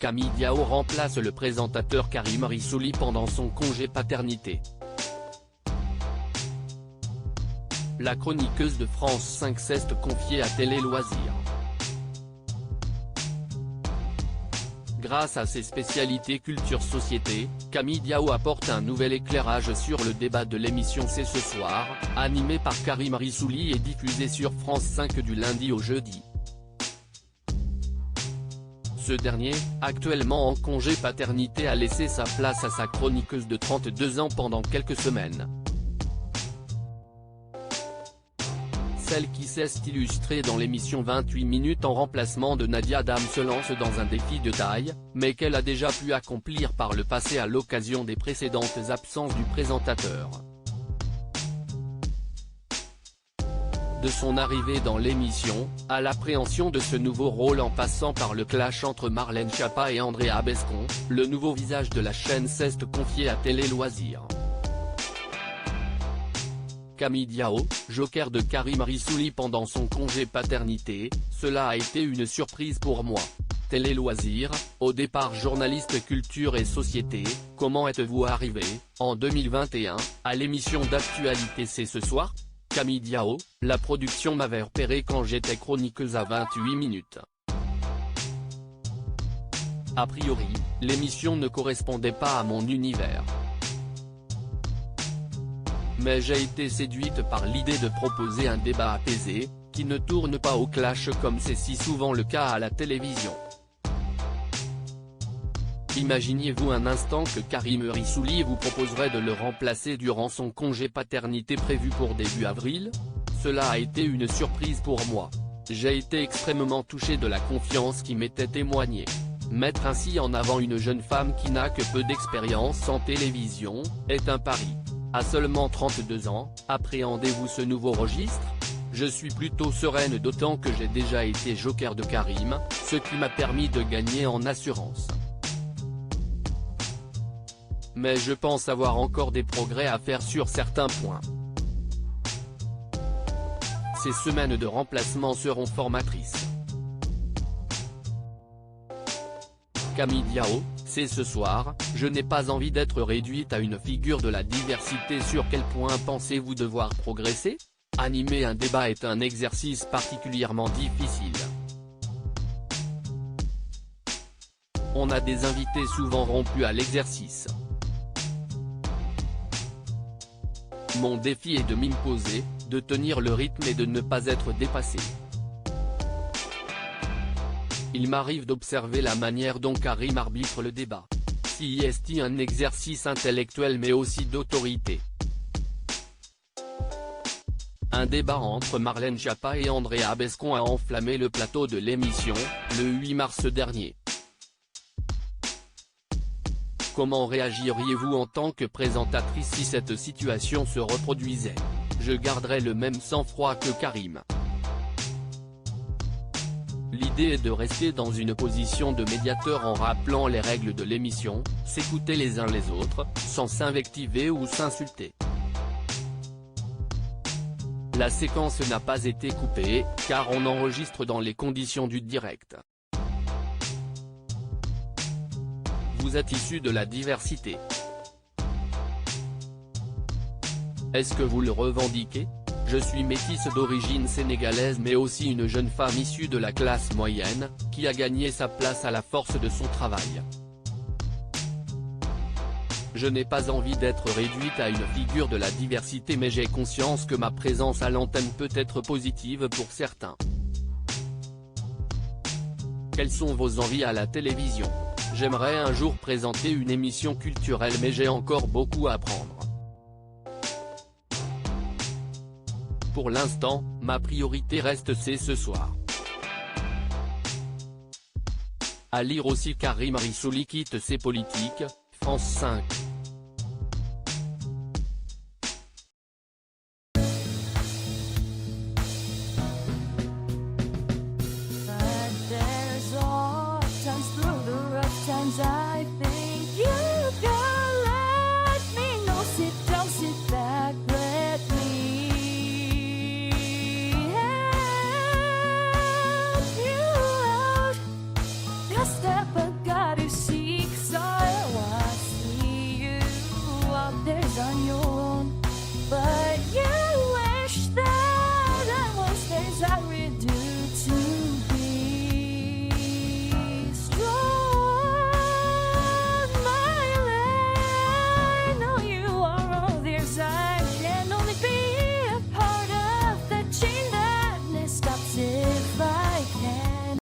Camille Diao remplace le présentateur Karim Rissouli pendant son congé paternité. La chroniqueuse de France 5 s'est confiée à Télé Loisirs. Grâce à ses spécialités culture-société, Camille Diao apporte un nouvel éclairage sur le débat de l'émission C'est ce soir, animé par Karim Rissouli et diffusé sur France 5 du lundi au jeudi. Ce dernier, actuellement en congé paternité, a laissé sa place à sa chroniqueuse de 32 ans pendant quelques semaines. Celle qui s'est illustrée dans l'émission 28 minutes en remplacement de Nadia Dame se lance dans un défi de taille, mais qu'elle a déjà pu accomplir par le passé à l'occasion des précédentes absences du présentateur. De son arrivée dans l'émission, à l'appréhension de ce nouveau rôle en passant par le clash entre Marlène Schiappa et Andrea Bescond, le nouveau visage de la chaîne s'est confié à Télé Loisirs. Camille Diao, joker de Karim Rissouli pendant son congé paternité, cela a été une surprise pour moi. Télé Loisirs, au départ journaliste culture et société, comment êtes-vous arrivé, en 2021, à l'émission d'actualité C'est ce soir? Camille Diao, la production m'avait repéré quand j'étais chroniqueuse à 28 minutes. A priori, l'émission ne correspondait pas à mon univers. Mais j'ai été séduite par l'idée de proposer un débat apaisé, qui ne tourne pas au clash comme c'est si souvent le cas à la télévision. Imaginiez-vous un instant que Karim Rissouli vous proposerait de le remplacer durant son congé paternité prévu pour début avril? Cela a été une surprise pour moi. J'ai été extrêmement touché de la confiance qui m'était témoignée. Mettre ainsi en avant une jeune femme qui n'a que peu d'expérience en télévision, est un pari. À seulement 32 ans, appréhendez-vous ce nouveau registre? Je suis plutôt sereine d'autant que j'ai déjà été joker de Karim, ce qui m'a permis de gagner en assurance. Mais je pense avoir encore des progrès à faire sur certains points. Ces semaines de remplacement seront formatrices. Camille Diao, c'est ce soir, je n'ai pas envie d'être réduite à une figure de la diversité. Sur quel point pensez-vous devoir progresser? Animer un débat est un exercice particulièrement difficile. On a des invités souvent rompus à l'exercice. Mon défi est de m'imposer, de tenir le rythme et de ne pas être dépassé. Il m'arrive d'observer la manière dont Karim arbitre le débat. C'est un exercice intellectuel mais aussi d'autorité. Un débat entre Marlène Schiappa et Andrea Bescond a enflammé le plateau de l'émission, le 8 mars dernier. Comment réagiriez-vous en tant que présentatrice si cette situation se reproduisait? Je garderais le même sang-froid que Karim. L'idée est de rester dans une position de médiateur en rappelant les règles de l'émission, s'écouter les uns les autres, sans s'invectiver ou s'insulter. La séquence n'a pas été coupée, car on enregistre dans les conditions du direct. Vous êtes issu de la diversité. Est-ce que vous le revendiquez? Je suis métisse d'origine sénégalaise mais aussi une jeune femme issue de la classe moyenne, qui a gagné sa place à la force de son travail. Je n'ai pas envie d'être réduite à une figure de la diversité mais j'ai conscience que ma présence à l'antenne peut être positive pour certains. Quelles sont vos envies à la télévision? J'aimerais un jour présenter une émission culturelle mais j'ai encore beaucoup à apprendre. Pour l'instant, ma priorité reste C'est ce soir. À lire aussi Karim Rissouli quitte ses politiques, France 5.